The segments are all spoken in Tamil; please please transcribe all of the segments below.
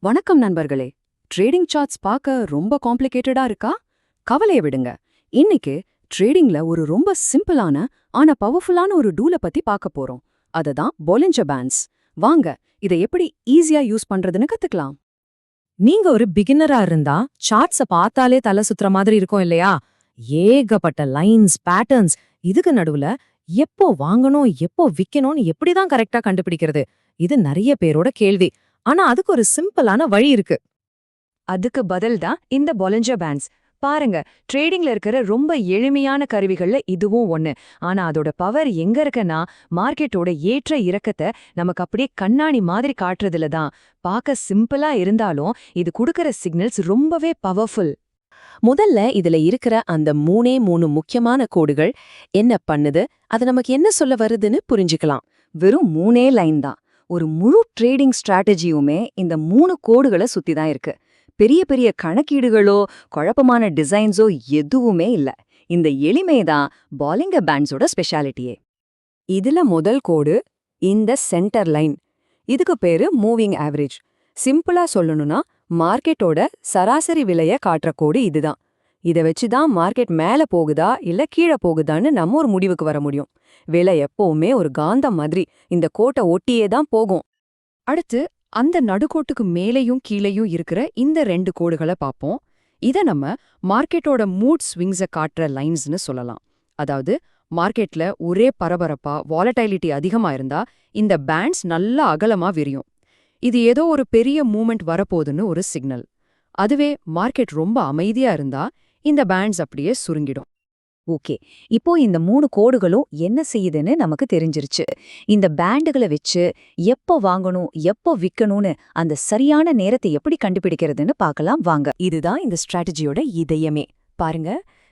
வணக்கம் நண்பர்களே. ட்ரேடிங் சார்ட்ஸ் பார்க்க ரொம்ப காம்ப்ளிகேட்டடா இருக்கா? கவலைய விடுங்க. இன்னைக்கு ட்ரேடிங்ல ஒரு ரொம்ப சிம்பிளான ஆனா பவர்ஃபுல்லான ஒரு டூல பத்தி பார்க்க போறோம். அததான் பொலிஞ்சர் பேண்ட்ஸ். வாங்க இதை எப்படி ஈஸியா யூஸ் பண்றதுன்னு கத்துக்கலாம். நீங்க ஒரு பிகினரா இருந்தா சார்ட்ஸ பார்த்தாலே தலை சுத்துற மாதிரி இருக்கும் இல்லையா? ஏகப்பட்ட லைன்ஸ், பேட்டர்ன்ஸ், இதுக்கு நடுவுல எப்போ வாங்கணும் எப்போ விக்கணும்னு எப்படிதான் கரெக்டா கண்டுபிடிக்கிறது? இது நிறைய பேரோட கேள்வி. ஆனா அதுக்கு ஒரு சிம்பிளான வழி இருக்கு. அதுக்கு பதில் தான் இந்த பொலிஞ்சர் பேண்ட்ஸ். பாருங்க, ட்ரேடிங்ல இருக்கிற ரொம்ப எளிமையான கருவிகள்ல இதுவும் ஒண்ணு. ஆனா அதோட பவர் எங்க இருக்குன்னா, மார்க்கெட்டோட ஏற்ற இறக்கத்தை நமக்கு அப்படியே கண்ணாடி மாதிரி காட்டுறதுல தான். பார்க்க சிம்பிளா இருந்தாலும் இது கொடுக்கற சிக்னல்ஸ் ரொம்பவே பவர்ஃபுல். முதல்ல இதுல இருக்கிற அந்த மூணு முக்கியமான கோடுகள் என்ன பண்ணுது, அது நமக்கு என்ன சொல்ல வருதுன்னு புரிஞ்சுக்கலாம். வெறும் 3 லைன் தான். ஒரு முழு ட்ரேடிங் ஸ்ட்ராட்டஜியுமே இந்த 3 கோடுகளை சுத்தி தான் இருக்கு. பெரிய பெரிய கணக்கீடுகளோ குழப்பமான டிசைன்ஸோ எதுவுமே இல்ல. இந்த எளிமை தான் பாலிங்கர் பேண்ட்ஸோட ஸ்பெஷாலிட்டியே. இதுல முதல் கோடு இந்த சென்டர் லைன். இதுக்கு பேரு மூவிங் ஆவரேஜ். சிம்பிளா சொல்லணும்னா மார்க்கெட்டோட சராசரி விலைய காட்டுற கோடு இதுதான். இதை வச்சுதான் மார்க்கெட் மேல போகுதா இல்ல கீழே போகுதான்னு நம்ம ஒரு முடிவுக்கு வர முடியும். விலை எப்பவுமே ஒரு காந்தம் மாதிரி இந்த கோட்டை ஒட்டியே தான் போகும். அடுத்து அந்த நடுக்கோட்டுக்கு மேலேயும் கீழேயும் இருக்கிற இந்த 2 கோடுகளை பார்ப்போம். இத நம்ம மார்க்கெட்டோட மூட் ஸ்விங்ஸை காட்டுற லைன்ஸ்னு சொல்லலாம். அதாவது மார்க்கெட்ல ஒரே பரபரப்பா வாலடைலிட்டி அதிகமா இருந்தா இந்த பேண்ட்ஸ் நல்லா அகலமா விரியும். இது ஏதோ ஒரு பெரிய மூமெண்ட் வரப்போகுதுன்னு ஒரு சிக்னல். அதுவே மார்க்கெட் ரொம்ப அமைதியா இருந்தா இந்த பேண்ட்ஸ் அப்படியே சுருங்கிடும். ஓகே, இப்போ இந்த 3 கோடுகளும் என்ன செய்யுதுன்னு நமக்கு தெரிஞ்சிருச்சு. இந்த பேண்டுகளை வச்சு எப்போ வாங்கணும் எப்போ விக்கணும்னு அந்த சரியான நேரத்தை எப்படி கண்டுபிடிக்கிறதுன்னு பார்க்கலாம் வாங்க. இதுதான் இந்த ஸ்ட்ராட்டஜியோட இதயமே. பாருங்க,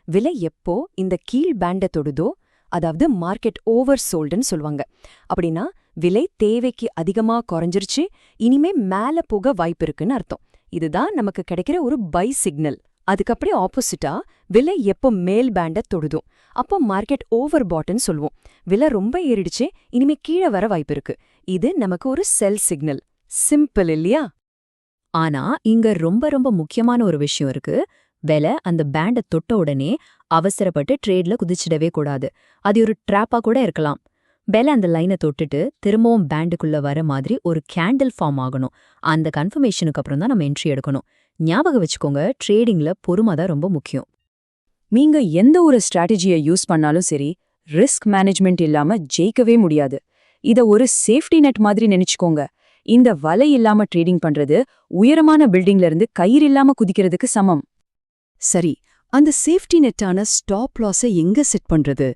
விலை எப்போ இந்த கீழ் பேண்ட தொடுதோ, அதாவது மார்க்கெட் ஓவர் சோல்டுன்னு சொல்லுவாங்க. அப்படின்னா விலை தேவைக்கு அதிகமா குறைஞ்சிருச்சு, இனிமே மேல போக வாய்ப்பு இருக்குன்னு அர்த்தம். இதுதான் நமக்கு கிடைக்கிற ஒரு பை சிக்னல். அதுக்கப்புறம் ஆப்போசிட்டா விலை எப்போ மேல் பேண்ட தொடுதோ அப்போ மார்க்கெட் ஓவர் பாட்டன் சொல்லுவோம். விலை ரொம்ப ஏறிடுச்சு, இனிமே கீழே வர வாய்ப்பு இருக்கு. இது நமக்கு ஒரு செல் சிக்னல். சிம்பிள் இல்லையா? ஆனா இங்க ரொம்ப ரொம்ப முக்கியமான ஒரு விஷயம் இருக்கு. விலை அந்த பேண்ட தொட்ட உடனே அவசரப்பட்டு ட்ரேட்ல குதிச்சிடவே கூடாது. அது ஒரு ட்ராப்பா கூட இருக்கலாம். விலை அந்த லைனை தொட்டுட்டு திரும்பவும் பேண்டுக்குள்ள வர மாதிரி ஒரு கேண்டில் ஃபார்ம் ஆகணும். அந்த கன்ஃபர்மேஷனுக்கு அப்புறம் தான் நம்ம என்ட்ரி எடுக்கணும். ஞாபகம் வச்சுக்கோங்க, ட்ரேடிங்ல பொறுமை தான் ரொம்ப முக்கியம். நீங்க எந்த ஒரு ஸ்ட்ராட்டஜியை யூஸ் பண்ணாலும் சரி, ரிஸ்க் மேனேஜ்மெண்ட் இல்லாம ஜெயிக்கவே முடியாது. இத ஒரு சேஃப்டி நெட் மாதிரி நினைச்சுக்கோங்க. இந்த வலை இல்லாம ட்ரேடிங் பண்றது உயரமான பில்டிங்ல இருந்து கயிறு இல்லாம குதிக்கிறதுக்கு சமம். சரி, அந்த சேஃப்டி நெட்டான ஸ்டாப் லாஸை எங்க செட் பண்றது?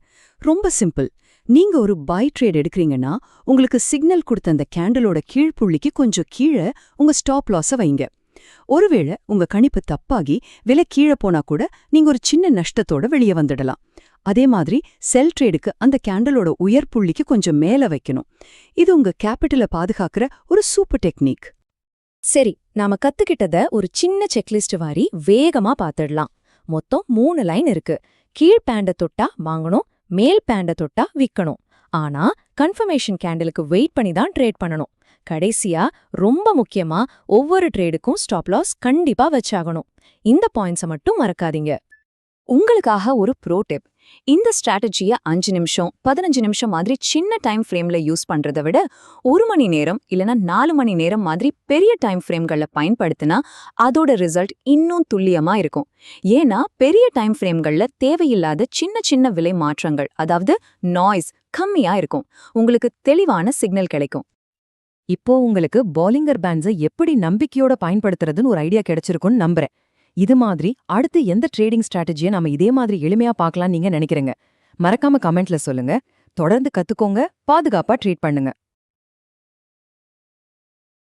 ரொம்ப சிம்பிள். நீங்க ஒரு பை ட்ரேட் எடுக்கிறீங்கன்னா உங்களுக்கு சிக்னல் கொடுத்த அந்த கேண்டலோட கீழ்ப்புள்ளிக்கு கொஞ்சம் கீழே உங்க ஸ்டாப் லாஸை வைங்க. ஒருவேளை உங்க கணிப்பு தப்பாகி விலை கீழே போனா கூட நீங்க ஒரு சின்ன நஷ்டத்தோட வெளியே வந்துடலாம். அதே மாதிரி செல் ட்ரேடுக்கு அந்த கேண்டலோட உயர் புள்ளிக்கு கொஞ்சம் மேல வைக்கணும். இது உங்க கேபிட்டலை பாதுகாக்கிற ஒரு சூப்பர் டெக்னிக். சரி, நாம கத்துக்கிட்டத ஒரு சின்ன செக்லிஸ்ட் வாரி வேகமா பாத்துடலாம். மொத்தம் 3 லைன் இருக்கு. கீழ் பேண்ட தொட்டா வாங்கணும், மேல் பேண்ட தொட்டா விக்கணும். ஆனா கன்ஃபர்மேஷன் கேண்டலுக்கு வெயிட் பண்ணி தான் ட்ரேட் பண்ணணும். கடைசியா ரொம்ப முக்கியமா ஒவ்வொரு ட்ரேடுக்கும் ஸ்டாப் லாஸ் கண்டிப்பா வச்சாகணும். இந்த பாயிண்ட்ஸை மட்டும் மறக்காதீங்க. உங்களுக்காக ஒரு ப்ரோ டிப். இந்த ஸ்ட்ராட்டஜியை 5 நிமிஷம் 15 நிமிஷம் மாதிரி சின்ன டைம் ஃப்ரேம்ல யூஸ் பண்றதை விட 1 மணி நேரம் இல்லனா 4 மணி நேரம் மாதிரி பெரிய டைம் ஃப்ரேம்களை பயன்படுத்தினா அதோட ரிசல்ட் இன்னும் துல்லியமா இருக்கும். ஏன்னா பெரிய டைம் ஃப்ரேம்கள்ல தேவையில்லாத சின்ன சின்ன விலை மாற்றங்கள், அதாவது நாய்ஸ் கம்மியா இருக்கும். உங்களுக்கு தெளிவான சிக்னல் கிடைக்கும். இப்போ உங்களுக்கு பாலிங்கர் பேண்ட்ஸை எப்படி நம்பிக்கையோட பயன்படுத்துறதுன்னு ஒரு ஐடியா கிடைச்சிருக்கும்னு நம்புறேன். இது மாதிரி அடுத்து எந்த ட்ரேடிங் ஸ்ட்ராட்டஜியை நம்ம இதே மாதிரி எளிமையா பார்க்கலாம் நீங்க நினைக்கிறீங்க? மறக்காம கமெண்ட்ல சொல்லுங்க. தொடர்ந்து கத்துக்கோங்க, பாதுகாப்பா ட்ரீட் பண்ணுங்க.